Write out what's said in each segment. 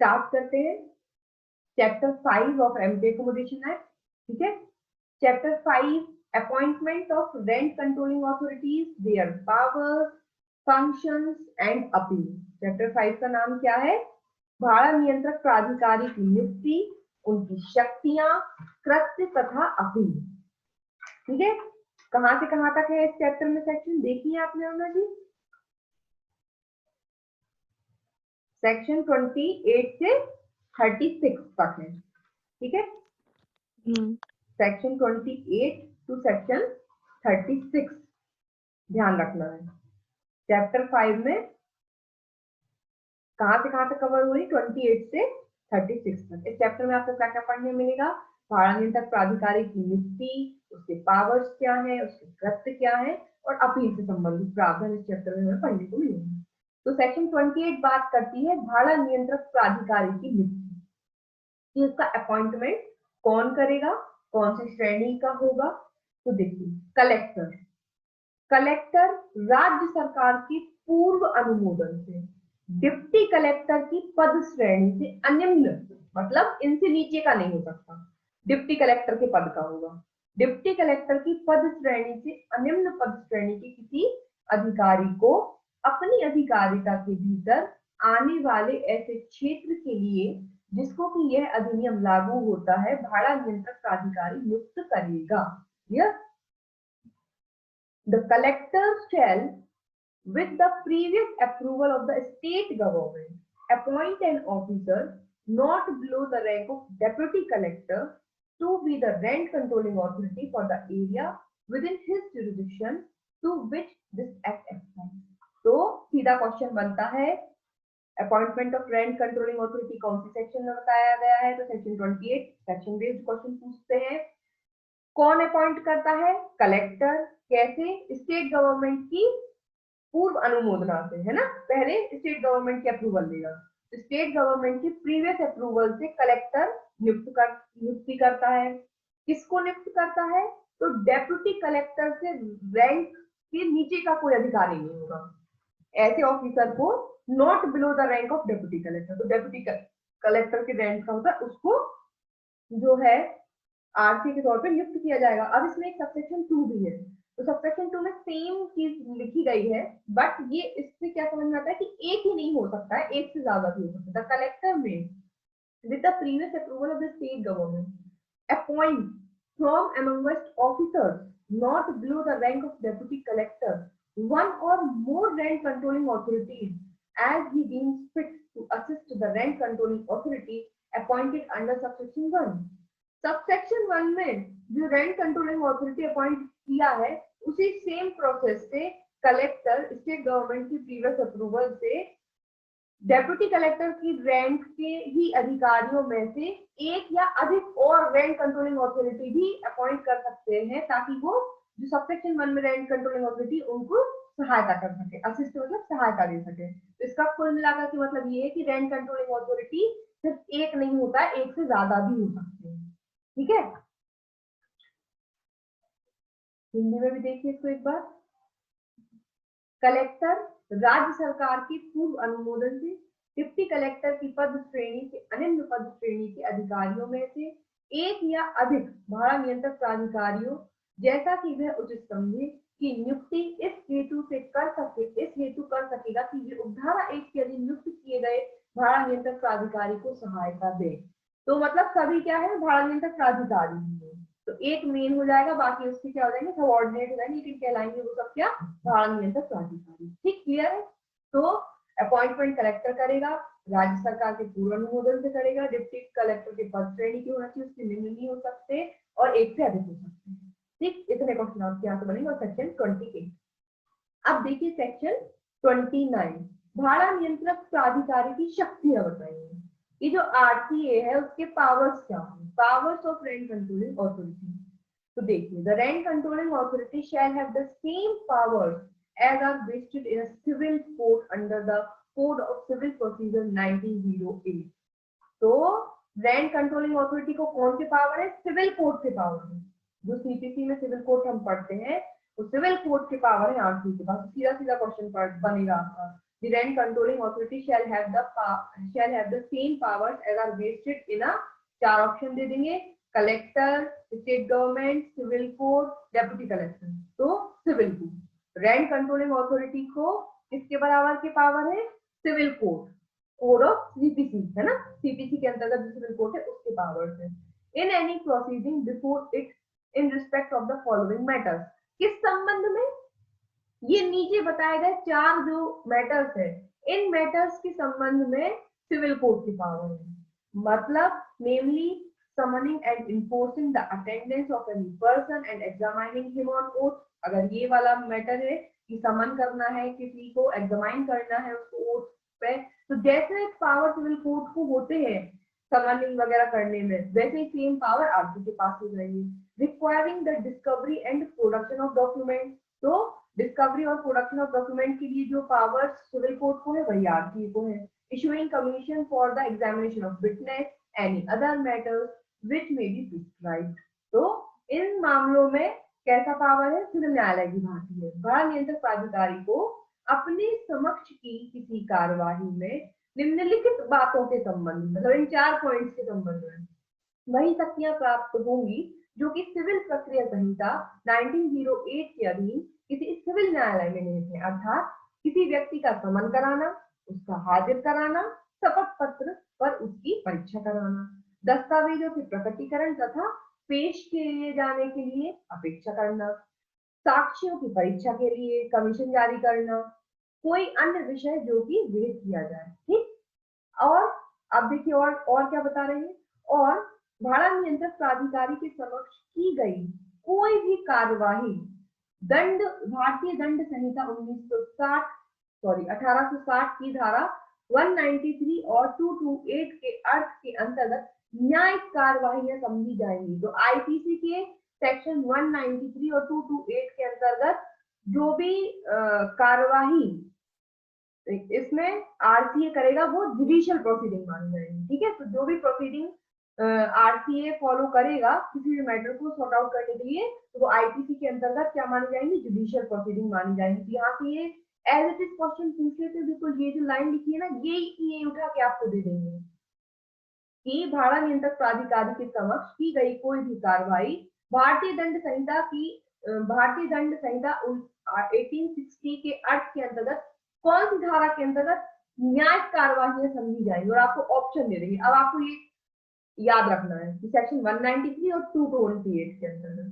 Start करते हैं chapter 5 of MP accommodation act. ठीक है, chapter 5 appointment of rent controlling authorities, there powers, functions and appeal. Chapter 5 का नाम क्या है? भाड़ा नियंत्रक प्राधिकारी की नियुक्ति, उनकी शक्तियां, कृत्य तथा अपील। ठीक है, कहां से कहां तक है इस चैप्टर में सेक्शन देखिए आपने अरुणा जी। सेक्शन 28 से 36 तक है। ठीक है, सेक्शन 28 टू सेक्शन 36 ध्यान रखना है। चैप्टर 5 में कहां से कहां तक कवर हुई? 28 से 36 तक। इस चैप्टर में आपको क्या क्या पढ़ने मिलेगा? भाड़ा नियंत्रक प्राधिकारी की नियुक्ति, उसके पावर्स क्या है, उसके कृत्य क्या है और अपील से संबंधित प्रावधान इस चैप्टर में हमें पढ़ने को मिलेंगे। तो सेक्शन 28 बात करती है भाड़ा नियंत्रक प्राधिकारी की नियुक्ति कि इसका अपॉइंटमेंट कौन करेगा, कौन सी श्रेणी का होगा। तो देखिए, कलेक्टर, कलेक्टर राज्य सरकार के पूर्व अनुमोदन से डिप्टी कलेक्टर की पद श्रेणी से अनिम्न, मतलब इनसे नीचे का नहीं हो सकता, डिप्टी कलेक्टर के पद का होगा। डिप्टी कलेक्टर की पद श्रेणी से अनिम्न पद श्रेणी के किसी अधिकारी को अपनी अधिकारिता के भीतर आने वाले ऐसे क्षेत्र के लिए जिसको कि यह अधिनियम लागू होता है, भाड़ा नियंत्रक प्राधिकारी नियुक्त करेगा। यह The collector shall, with the previous approval of the state government, appoint an officer not below the rank of deputy collector to be the rent controlling authority for the area within his jurisdiction to which this act applies. तो सीधा question बनता है, appointment of rent controlling authority कौन C section में बताया गया है? तो सेक्शन 28। सेक्शन बेस्ड क्वेश्चन पूछते हैं। कौन अपॉइंट करता है? कलेक्टर। कैसे? स्टेट गवर्नमेंट की पूर्व अनुमोदना से, है ना, पहले स्टेट गवर्नमेंट की अप्रूवल लेगा। स्टेट गवर्नमेंट की प्रीवियस अप्रूवल से कलेक्टर नियुक्ति करता है। किसको नियुक्त करता है? तो डेप्यूटी कलेक्टर से रैंक के नीचे का कोई अधिकारी नहीं होगा। ऐसे ऑफिसर को not below the rank of deputy collector, तो डेप्यूटी कलेक्टर के रैंक का होता है, उसको जो है आरसी के तौर पे नियुक्त किया जाएगा। अब इसमें एक सबसेक्शन 2 भी है, तो सबसेक्शन 2 में सेम चीज लिखी गई है, बट ये इससे क्या समझ में आता है कि एक ही नहीं हो सकता है, एक से ज्यादा भी हो सकता है। द कलेक्टर में with the previous approval of the state government appoint from amongst officers not below the rank of deputy collector one or more rent controlling authorities as he deems fit to assist the rent controlling authority appointed under subsection 1. Subsection 1 में जो rent controlling authority appoint किया है, उसी same process से collector state government की previous approval से deputy collector की rank के ही अधिकारियों में से एक या अधिक और रेंट कंट्रोलिंग ऑथोरिटी भी अपॉइंट कर सकते हैं, ताकि वो जो सबसेक्शन 1 में रेंट कंट्रोलिंग ऑथोरिटी उनको सहायता कर सके। असिस्ट मतलब सहायता दे सके। तो इसका कुल मिलाकर के मतलब ये है कि रेंट कंट्रोलिंग ऑथोरिटी सिर्फ एक नहीं होता है, एक से ज्यादा भी हो सकते हैं। ठीक है, हिंदी में भी देखिए इसको एक बार। कलेक्टर राज्य सरकार के पूर्व अनुमोदन से डिप्टी कलेक्टर की पद श्रेणी से अनिम्न पद श्रेणी के अधिकारियों में से एक या अधिक भाड़ा नियंत्रक प्राधिकारियों जैसा कि वह उचित समझे की नियुक्ति इस हेतु कर सकेगा कि वे उपधारा 1 के अधीन नियुक्त किए गए भाड़ा नियंत्रक प्राधिकारी को सहायता दे। तो मतलब सभी क्या है? भाड़ा नियंत्रक प्राधिकारी है। तो एक मेन हो जाएगा, बाकी उसके क्या हो जाएंगे? सबऑर्डिनेट हो जाएंगे, लेकिन कहलाएंगे वो सब क्या? भाड़ा नियंत्रक प्राधिकारी। ठीक, क्लियर है? तो अपॉइंटमेंट कलेक्टर करेगा, राज्य सरकार के पूर्व अनुमोदन से करेगा, डिप्टी कलेक्टर के पद श्रेणी की होना चाहिए, उससे निम्न नहीं हो सकते और एक से अधिक हो सकते हैं। ठीक, इतने क्वेश्चन आपके यहाँ से बनेंगे। और सेक्शन 28। अब देखिए सेक्शन 29, भाड़ा नियंत्रक प्राधिकारी की शक्तियां बताइए। ये जो आरसीए है उसके पावर्स क्या है? Powers of rent controlling authority. तो देखिए, the rent controlling authority shall have the same powers as are vested in a civil court under the code of civil procedure 1908। तो रेंट कंट्रोलिंग ऑथोरिटी को कौन से power है? Civil court के power है। जो सीपीसी में सिविल कोर्ट हम पढ़ते हैं, तो सिविल कोर्ट के पावर है आरसी के पास। सीधा सीधा क्वेश्चन बनेगा आपका, The rent controlling authority shall have the same powers as are vested in a, 4 option दे देंगे, collector, state government, civil court, deputy collector. तो civil court, rent controlling authority को किसके बराबर के पावर है? Civil court, code of CPC है ना, सीपीसी के अंतर्गत जो सिविल कोर्ट है उसके पावर्स है। In any proceeding before it in respect of the following matters, किस संबंध में? ये नीचे बताए गए 4 जो मैटर्स है, इन मैटर्स के संबंध में सिविल कोर्ट की पावर है। मतलब नेमली summoning and enforcing the attendance of any person and examining him on oath। अगर ये वाला मैटर है कि समन करना है किसी को, एग्जामाइन करना है उसको ओथ पे, तो जैसे पावर सिविल कोर्ट को होते हैं समनिंग वगैरह करने में, वैसे ही सेम पावर आरटी के पास हो जाएगी। Requiring the discovery and production of document, तो डिस्कवरी और प्रोडक्शन ऑफ डॉक्यूमेंट के लिए जो पावर सिविल कोर्ट को है वही आरटी को है। Issuing commission for the examination of witness, any other matters which may be prescribed। तो इन मामलों में कैसा पावर है? सिविल न्यायालय की भांति है। भाड़ा नियंत्रक प्राधिकारी को अपने समक्ष की किसी कार्यवाही में निम्नलिखित बातों के संबंध में, मतलब इन 4 पॉइंट्स के संबंध में वही शक्तियां प्राप्त होंगी जो कि सिविल प्रक्रिया संहिता 1908 के अधीन किसी सिविल न्यायालय में निहित है। अर्थात किसी व्यक्ति का समन कराना, उसका हाजिर कराना, शपथ पत्र पर उसकी परीक्षा कराना, दस्तावेजों के प्रकटीकरण तथा पेश किए जाने के लिए अपेक्षा करना, साक्ष्यों की परीक्षा के लिए कमीशन जारी करना, कोई अन्य विषय जो कि विहित किया जाए। ठीक, और अब देखिए और क्या बता रहे हैं, और भाड़ा नियंत्रक प्राधिकारी के समक्ष की गई कोई भी कार्यवाही दंड, भारतीय दंड संहिता 1860 की धारा 193 और 228 के अर्थ के अंतर्गत न्यायिक कार्यवाही समझी जाएंगी। तो आईपीसी के सेक्शन 193 और 228 के अंतर्गत जो भी कार्यवाही इसमें आरसीए करेगा वो जुडिशियल प्रोसीडिंग मानी जाएगी। ठीक है, तो जो भी प्रोसीडिंग आरसीए फॉलो करेगा किसी भी मैटर को सॉर्ट आउट करने के लिए, तो वो आईपीसी के अंतर्गत क्या मानी जाएंगी? जुडिशियल प्रोसीडिंग मानी जाएंगी। यहाँ से ये एज इट इज क्वेश्चन पूछ लेते, बिल्कुल ये जो लाइन लिखी है ना, ये उठा के आपको दे देंगे कि भाड़ा नियंत्रक प्राधिकारी के समक्ष की गई कोई भी कार्रवाई भारतीय दंड संहिता 1860 के अर्थ के अंतर्गत कौन सी धारा के अंतर्गत न्यायिक कार्यवाही समझी जाएंगी, और आपको ऑप्शन दे देंगे। अब आपको ये याद रखना है कि सेक्शन 193 और 228 के अंतर्गत।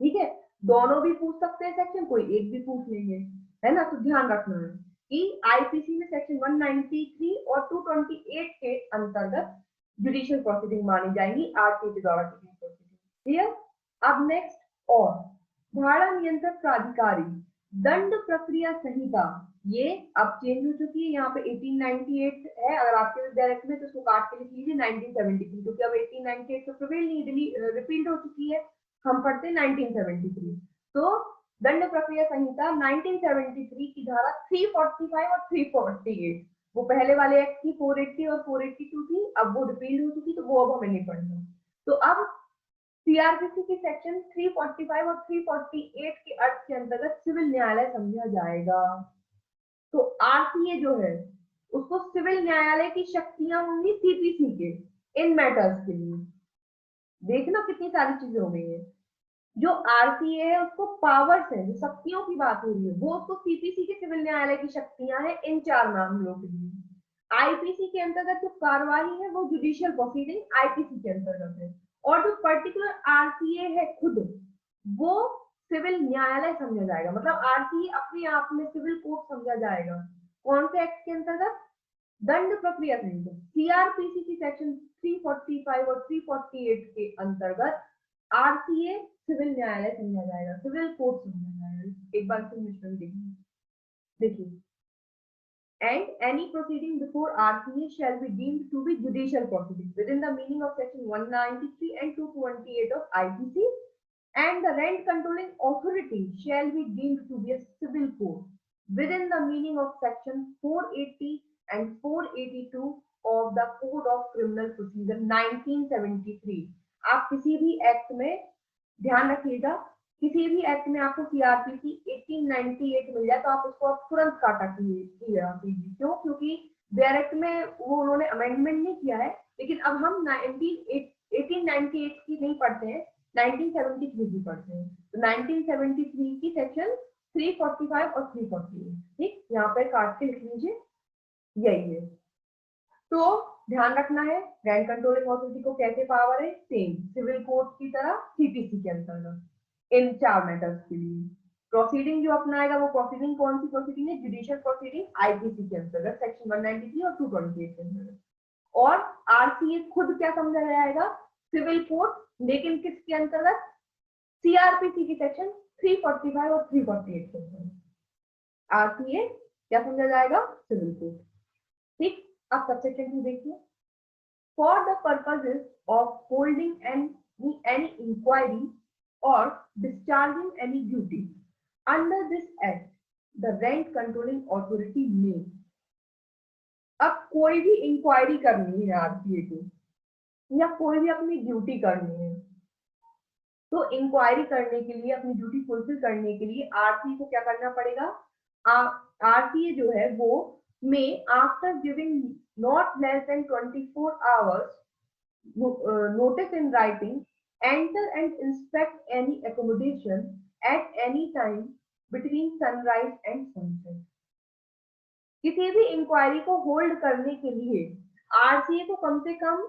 ठीक है, दोनों भी पूछ सकते हैं सेक्शन, कोई एक भी पूछ लेंगे, है ना। तो ध्यान रखना है कि आईपीसी में सेक्शन 193 और 228 के अंतर्गत जुडिशियल प्रोसीडिंग मानी जाएंगी आरटीए के द्वारा की गई प्रोसीडिंग। क्लियर। अब नेक्स्ट, और भाड़ा नियंत्रक प्राधिकारी दंड प्रक्रिया संहिता, ये अब चेंज हो चुकी है, यहाँ पे 1898 है, अगर आपके डायरेक्ट में तो उसको काट के लिख लीजिए 1973, क्योंकि अब 1898 तो प्रिवेल नहीं, रिपीट हो चुकी है, हम पढ़ते 1973। तो दंड प्रक्रिया संहिता 1973 की धारा 345 और 348, वो पहले वाले एक्ट की 480 और 482 थी, अब वो रिपील हो चुकी, तो वो अब हमें नहीं पढ़ना। तो अब सीआरपीसी के सेक्शन 345 और 348 के अर्थ के अंतर्गत सिविल न्यायालय समझा जाएगा। तो आरटीए जो है उसको सिविल न्यायालय की शक्तियां होंगी सीपीसी के इन मैटर्स के लिए। देखना कितनी सारी चीजें हो गई है। जो आरटीए है उसको पावर्स है, जो शक्तियों की बात हो रही है वो उसको सीपीसी के सिविल न्यायालय की शक्तियां हैं इन 4 मामलों के लिए। आईपीसी के अंतर्गत जो कार्यवाही है वो जुडिशियल प्रोसीडिंग आईपीसी के अंतर्गत है, और जो पर्टिकुलर आरटीए है खुद वो सिविल न्यायालय समझा जाएगा। मतलब आरटीए अपने आप में सिविल कोर्ट समझा जाएगा। कौन से एक्ट के अंतर्गत? दंड प्रक्रिया संहिता सीआरपीसी की सेक्शन 345 और 348 के अंतर्गत आरटीए सिविल न्यायालय समझा जाएगा, सिविल कोर्ट समझा जाएगा। एक बार फिर देखिए, and any proceeding before RTA shall be deemed to be judicial proceeding within the meaning of section 193 and 228 of IPC, and the rent controlling authority shall be deemed to be a civil court within the meaning of section 480 and 482 of the Code of Criminal Procedure 1973। आप किसी भी act में ध्यान रखिएगा किसी भी act में आपको सीआरपीसी 1898 मिल जाए तो आप उसको आप तुरंत काटा कीजिए। क्यों? क्योंकि देयर एक्ट में वो उन्होंने अमेंडमेंट नहीं किया है, लेकिन अब हम 1898 की नहीं पढ़ते हैं, 1973 की पढ़ते हैं। तो 1973 की सेक्शन 345 और 348, ठीक, यहाँ पे काट के लिख लीजिए, यही है। तो ध्यान रखना है ग्रैंड कंट्रोलिंग अथॉरिटी को कैसे पावर है, सेम सिविल कोर्ट की तरह सीपीसी के अंतर्गत इन 4 मैटर्स के लिए। प्रोसीडिंग जो अपनाएगा वो प्रोसीडिंग कौन सी प्रोसीडिंग है, जुडिशियल प्रोसीडिंग आईपीसी के अंतर्गत सेक्शन 193 और 228 के अंतर्गत। और आरसीए खुद क्या समझा जाएगा, सिविल कोर्ट, लेकिन किसके अंतर्गत, सीआरपीसी की सेक्शन 345 और 348 के अंतर्गत। आरसीए क्या समझा जाएगा, सिविल कोर्ट, ठीक। अब सबसेक्शन 2 देखिए, for the purposes of holding any inquiry or discharging any duty under this act, the rent controlling authority may। अब कोई भी इंक्वायरी करनी है आरसीए को या कोई भी अपनी ड्यूटी करनी है, तो इंक्वायरी करने के लिए, अपनी ड्यूटी फुलफिल करने के लिए आरसीए को क्या करना पड़ेगा, आरसीए जो है वो में after giving not less than 24 hours notice in writing, enter and inspect any accommodation at any time between sunrise and sunset। किसी भी इंक्वायरी को होल्ड करने के लिए आरसीए को कम से कम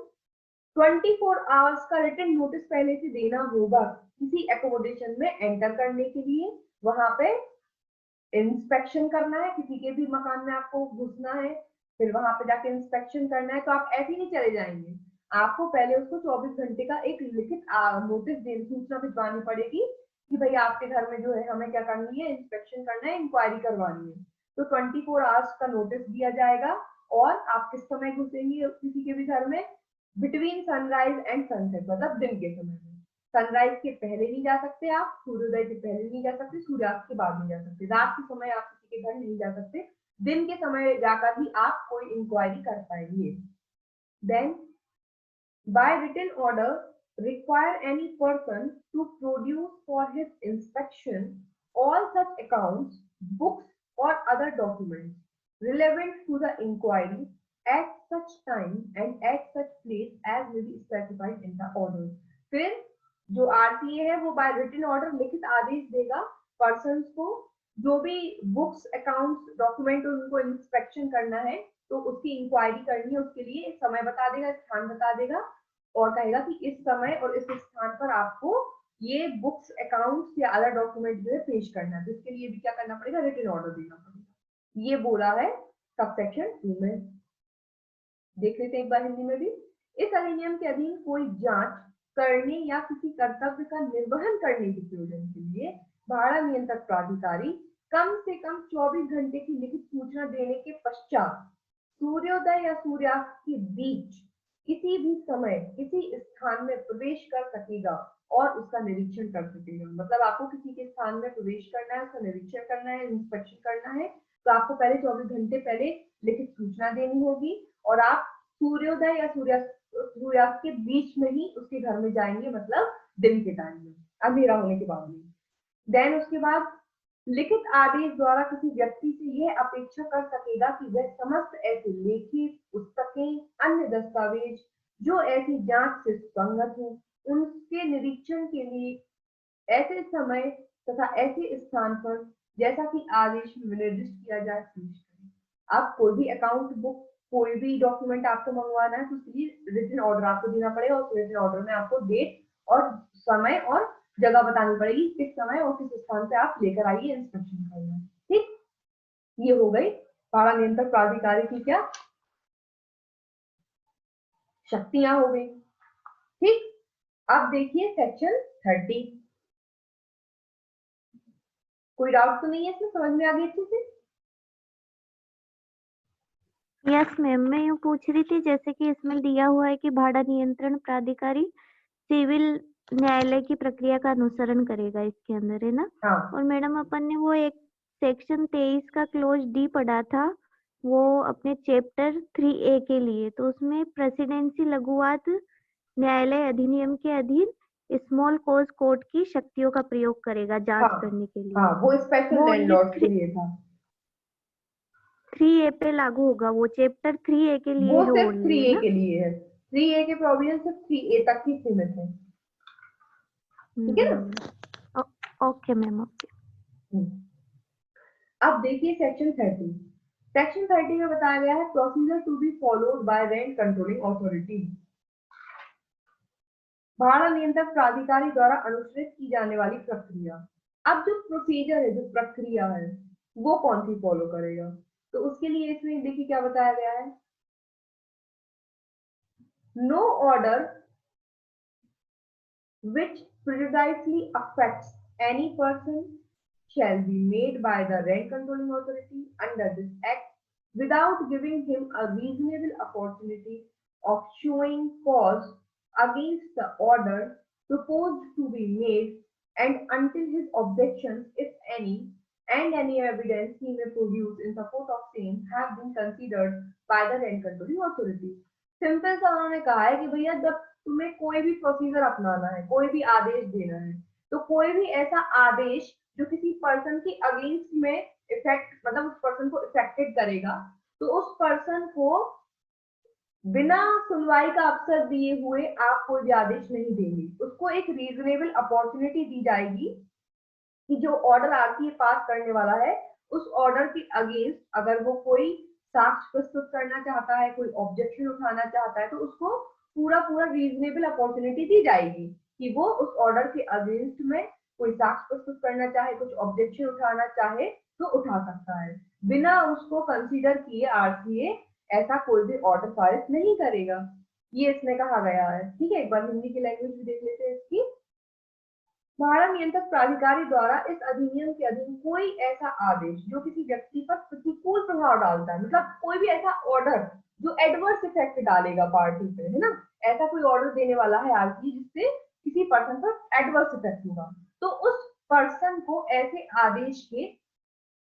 24 आवर्स का रिटन नोटिस पहले से देना होगा किसी एकोमोडेशन में एंटर करने के लिए। वहां पे इंस्पेक्शन करना है, किसी के भी मकान में आपको घुसना है, फिर वहां पे जाके इंस्पेक्शन करना है, तो आप ऐसे ही नहीं चले जाएंगे, आपको पहले उसको 24 घंटे का एक लिखित नोटिस सूचना भिजवानी पड़ेगी कि भाई आपके घर में जो है हमें क्या करनी है, इंस्पेक्शन करना है, इंक्वायरी करवानी है। तो 24 आवर्स का नोटिस दिया जाएगा और आप किस समय घुसेंगे किसी के भी घर में, बिटवीन सनराइज एंड सनसेट, मतलब दिन के समय में। सनराइज के पहले नहीं जा सकते आप, सूर्योदय के पहले नहीं जा सकते, सूर्यास्त के बाद नहीं जा सकते, रात के समय आप किसी के घर नहीं जा सकते, दिन के समय जाकर ही आप कोई इंक्वायरी कर पाएंगे। Then by written order require any person to produce for his inspection all such accounts, books or other documents relevant to the inquiry at such time and at such place as may be specified in the order। फिर जो RTA है वो bye written order लिखित आदेश देगा persons को, जो भी books, accounts, document उनको इंस्पेक्शन करना है, तो उसकी इंक्वायरी करनी है, उसके लिए समय बता देगा, स्थान बता देगा और कहेगा कि इस समय और इस स्थान पर आपको ये बुक्स, अकाउंट्स या अदर डॉक्यूमेंट जो है पेश करना है, जिसके लिए भी क्या करना पड़ेगा, रिटन ऑर्डर देना पड़ेगा। ये बोला है सबसेक्शन 2 में। देख लेते हैं एक बार हिंदी में भी। इस अधिनियम के अधीन कोई जांच करने या किसी कर्तव्य का निर्वहन करने के प्रयोजन के लिए भाड़ा नियंत्रक प्राधिकारी कम से कम 24 घंटे की लिखित सूचना देने के पश्चात सूर्योदय या सूर्यास्त के बीच किसी भी समय किसी स्थान में प्रवेश कर सकेगा और उसका निरीक्षण कर सकेगा। मतलब आपको किसी के स्थान में प्रवेश करना है, उसका निरीक्षण करना है, इंस्पेक्शन करना है, तो आपको पहले 24 घंटे पहले लिखित सूचना देनी होगी और आप सूर्योदय या सूर्यास्त के बीच में ही उसके घर में जाएंगे, मतलब दिन के टाइम में, अंधेरा होने के बाद में। देन उसके बाद लिखित आदेश द्वारा किसी व्यक्ति से यह अपेक्षा कर सकेगा कि वह समस्त ऐसे लेखित पुस्तकें, अन्य दस्तावेज जो ऐसी जांच से सुसंगत हो, उनके निरीक्षण के लिए ऐसे समय तथा ऐसे स्थान पर जैसा कि आदेश में निर्दिष्ट किया जाए पेश करें। अब कोई भी अकाउंट बुक, कोई भी डॉक्यूमेंट आपको मंगवाना है तो उसके लिए रिटन ऑर्डर आपको देना पड़ेगा, और रिटन ऑर्डर में आपको डेट और समय और जगह बतानी पड़ेगी, किस समय और किस स्थान पे आप लेकर आइए इंस्पेक्शन करना। ठीक, ये हो गई भाड़ा नियंत्रक प्राधिकारी की क्या शक्तियां हो गई। ठीक, अब देखिए सेक्शन 30। कोई डाउट तो नहीं है इसमें, समझ में आ गई अच्छे से? यस मैम, मैं यूँ पूछ रही थी जैसे कि इसमें दिया हुआ है कि भाड़ा नियंत्रण प्राधिकारी सिविल न्यायालय की प्रक्रिया का अनुसरण करेगा इसके अंदर, है ना? हाँ। और मैडम अपन ने वो एक सेक्शन 23 का क्लोज डी पढ़ा था, वो अपने चैप्टर 3A के लिए, तो उसमें प्रेसिडेंसी लघुवाद न्यायालय अधिनियम के अधीन स्मॉल कोज कोर्ट की शक्तियों का प्रयोग करेगा जांच हाँ करने के लिए। हाँ, वो स्पेशल वो ये लैंडलॉर्ड के लिए था। 3A पे लागू होगा, वो चैप्टर 3A के लिए वो है सिर्फ ओनली, थ्री है ए ना? के लिए है, 3A के प्रोविजन सिर्फ 3A तक ही सीमित है। ठीक है ना? Okay ma'am, okay. अब देखिए सेक्शन 30। सेक्शन 30 में बताया गया है procedure to be followed by rent controlling authority. भाड़ा नियंत्रक प्राधिकारी द्वारा अनुसरित की जाने वाली प्रक्रिया। अब जो प्रोसीजर है, जो प्रक्रिया है, वो कौन सी फॉलो करेगा? तो उसके लिए इसमें देखिए क्या बताया गया है। No order which precisely affects any person shall be made by the rent controlling authority under this act without giving him a reasonable opportunity of showing cause against the order proposed to be made and until his objections, if any, and any evidence he may produce in support of same have been considered by the rent controlling authority. Simple सा उन्होंने कहा है कि भैया जब तुम्हें कोई भी प्रोसीजर अपनाना है, कोई भी आदेश देना है, तो कोई भी ऐसा आदेश जो किसी पर्सन के अगेंस्ट में इफेक्ट, मतलब उस पर्सन को इफेक्टेड करेगा, तो उस पर्सन को बिना सुनवाई का अवसर दिए हुए आप कोई भी आदेश नहीं देंगे। उसको एक रीजनेबल अपॉर्चुनिटी दी जाएगी कि जो ऑर्डर आरटीए पास करने वाला है, उस ऑर्डर के अगेंस्ट अगर वो कोई साक्ष्य प्रस्तुत करना चाहता है, कोई ऑब्जेक्शन उठाना चाहता है, तो उसको पूरा पूरा रीजनेबल अपॉर्चुनिटी दी जाएगी कि वो उस ऑर्डर के अगेंस्ट में कोई साक्ष्य प्रस्तुत करना चाहे, कुछ ऑब्जेक्शन उठाना चाहे तो उठा सकता है। बिना उसको कंसीडर किए आरटीए ऐसा कोई भी ऑर्डर पारित नहीं करेगा, ये इसमें कहा गया है। ठीक है, एक बार हिंदी की लैंग्वेज भी देख लेते हैं इसकी। भाड़ा नियंत्रक प्राधिकारी द्वारा इस अधिनियम के अधीन कोई ऐसा आदेश जो किसी व्यक्ति पर प्रतिकूल प्रभाव डालता है, मतलब कोई भी ऐसा ऑर्डर जो एडवर्स इफेक्ट डालेगा पार्टी पे, है ना, ऐसा कोई ऑर्डर देने वाला है आरटीए जिससे किसी पर्सन पर एडवर्स इफेक्ट होगा, तो उस पर्सन को ऐसे आदेश के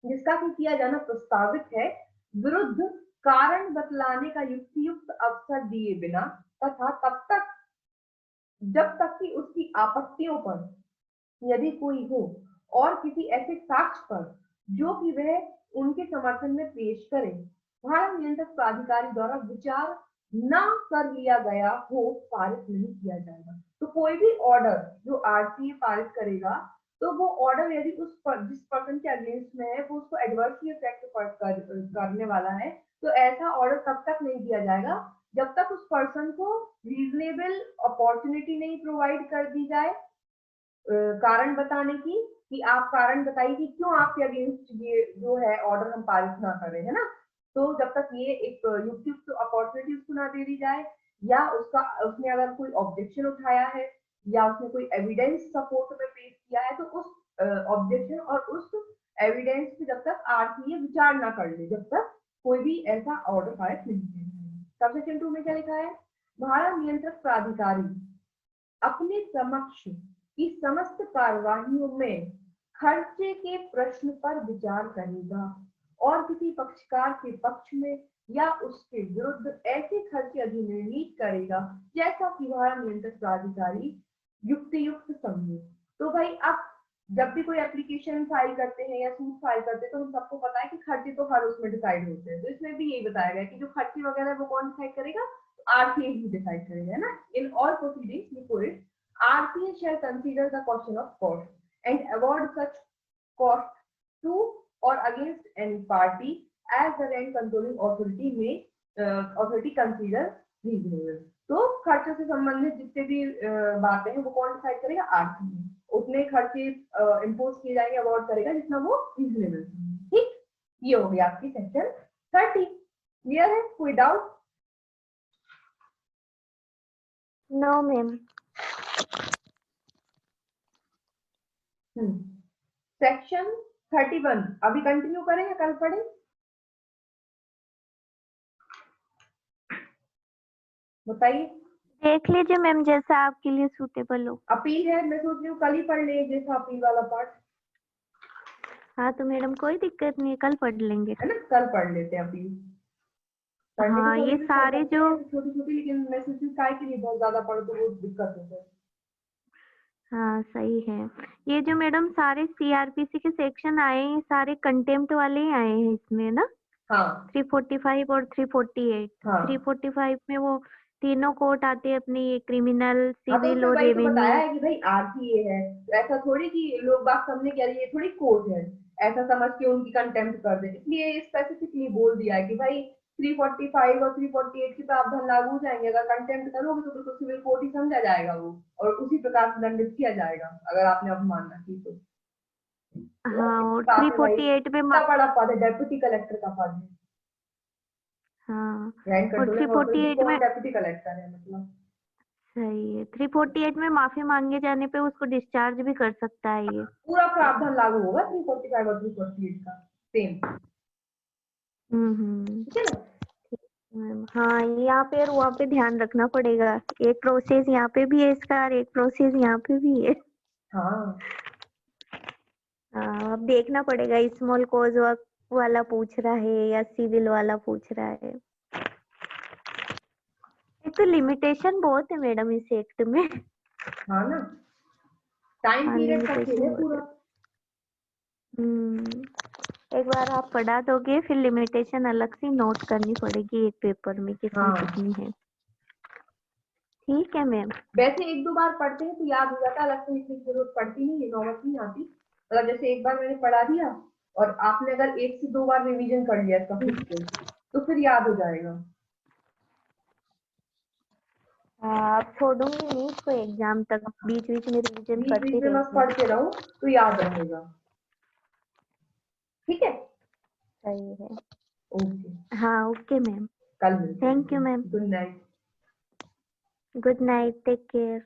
जिसका कि किया जाना प्रस्तावित है विरुद्ध कारण बतलाने का युक्तियुक्त अवसर दिए बिना तथा तब तक जब तक कि उसकी आपत्तियों पर यदि कोई हो और किसी ऐसे साक्ष्य पर जो कि वह उनके समर्थन में पेश करे, भाड़ा नियंत्रक प्राधिकारी द्वारा विचार न कर लिया गया हो, पारित नहीं किया जाएगा। तो कोई भी ऑर्डर जो आरटीए पारित करेगा, तो वो ऑर्डर यदि जिस पर्सन के अगेंस्ट में है वो उसको एडवर्सली इफेक्ट करने वाला है, तो ऐसा ऑर्डर तब तक नहीं दिया जाएगा जब तक उस पर्सन को रीजनेबल अपॉर्चुनिटी नहीं प्रोवाइड कर दी जाए कारण बताने की, कि आप कारण बताइए कि क्यों आपके अगेंस्ट ये जो है ऑर्डर हम पारित ना करें, है ना। तो जब तक ये एक युक्तियुक्त अपॉर्चुनिटी उसको ना दे दी जाए, या उसने अगर कोई ऑब्जेक्शन उठाया है या उसने कोई एविडेंस सपोर्ट में पेश किया है, तो उस ऑब्जेक्शन और उस एविडेंस पे जब तक आरटीए विचार ना कर ले, जब तक कोई भी ऐसा ऑर्डर पारित नहीं किया। सेक्शन 2 में क्या लिखा है? भाड़ा नियंत्रक प्राधिकारी अपने समक्ष की समस्त कार्यवाहियों में खर्चे के प्रश्न पर विचार करेगा और किसी पक्षकार के पक्ष में या उसके विरुद्ध ऐसे खर्चे अधिनिर्णित करेगा जैसा कि भाड़ा नियंत्रक प्राधिकारी युक्तियुक्त समझे। तो भाई अब जब भी कोई एप्लीकेशन फाइल करते हैं या सूट फाइल करते हैं, तो हम सबको पता है कि खर्चे तो हर उसमें डिसाइड होते हैं, तो इसमें भी यही बताया गया कि जो खर्चे वगैरह वो कौन डिसाइड करेगा? आरटीए ही डिसाइड करेगा, है ना। In all proceedings before it RTA shall consider the question of cost and award such cost to or against any party as the rent controlling authority may consider reasonable। तो खर्चों से संबंधित जितने भी बातें हैं वो कौन डिसाइड करेगा? आरटीए। उतने खर्चे इम्पोज किए जाएंगे, अवॉर्ड करेगा जितना वो रीजनेबल। ठीक, ये हो गया आपकी सेक्शन 30। क्लियर है? कोई डाउट? No ma'am. सेक्शन 31 अभी कंटिन्यू करें या कल पढ़े? बताइए। देख लीजिए मैम, जैसा आपके लिए सूटेबल हो। अपील है, मैं सोच रही हूँ कल ही पढ़ ले जैसा अपील वाला पार्ट। हाँ तो मैडम कोई दिक्कत नहीं है, कल पढ़ लेंगे, है ना, कल पढ़ लेते हैं अपील। हाँ ये सारे जो छोटी छोटी, लेकिन मैं सोचती हूँ काय के लिए बहुत ज्यादा पढ़ तो वो दिक्कत होता है। हाँ सही है। ये जो मैडम सारे सीआरपीसी के सेक्शन आए हैं, सारे कंटेम्प्ट वाले ही आए हैं इसमें ना, हाँ 345 और 348। हाँ 345 में वो तीनों कोर्ट आते हैं अपने, ये क्रिमिनल, हाँ, तो सिविल उसमें और वही तो बताया रेवेन्यू। है कि भाई आरटीए है, तो ऐसा थोड़ी कि लोग बात समझने के ये थोड़ी कोर्ट है, ऐसा समझ के उनकी कंटेम्प्ट कर दे, इसलिए स्पेसिफिकली बोल दिया है कि भाई 345 और 348 के प्रावधान लागू हो जाएंगे, अगर कंटेम्प्ट करोगे तो बिल्कुल सिविल कोर्ट ही समझा जाएगा वो, और उसी प्रकार से दंडित किया जाएगा अगर आपने अवमानना की तो। हाँ, और साथ में भाई 348 में इतना बड़ा पद है, डेप्यूटी कलेक्टर का पद है, हाँ, रैंक और कंट्रोलर का मतलब 348 में कौन डेप्यूटी कलेक्टर है मतलब। सही है, 348 में माफी मांगे जाने पे उसको डिस्चार्ज भी कर सकता है ये। पूरा प्रावधान लागू होगा 345 और 348 का सेम। हम्म। ठीक है ना। हाँ, यहाँ पे और वहाँ पे ध्यान रखना पड़ेगा, एक प्रोसेस यहाँ पे भी है इसका और एक प्रोसेस यहाँ पे भी है। हाँ हाँ, अब देखना पड़ेगा स्मॉल कोज वाला पूछ रहा है या सिविल वाला पूछ रहा है। एक तो लिमिटेशन बहुत है मैडम इस एक्ट में। हाँ ना, टाइम हाँ, पीरियड का खेल लिमिटेशन है बहुत पूरा। है। हम्म, एक बार आप पढ़ा दोगे फिर लिमिटेशन अलग से नोट करनी पड़ेगी एक पेपर में किसमें हाँ कितनी है। ठीक है मैम। वैसे एक दो बार पढ़ते हैं तो याद हो जाता है, अलग से लिखने की जरूरत पड़ती नहीं है, नौबत नहीं आती, मतलब जैसे एक बार मैंने पढ़ा दिया और आपने अगर एक से दो बार रिवीजन कर लिया इसका फिर से, तो फिर याद हो जाएगा। आप छोड़ूंगी नहीं इसको एग्जाम तक, बीच बीच में रिवीजन बीच करते बीच में बस रहती। पढ़ते रहो तो याद रहेगा। ठीक है। सही है। ओके, हाँ ओके मैम। कल मिलते थैंक यू हैं, ma'am. Good night. Good night, take care.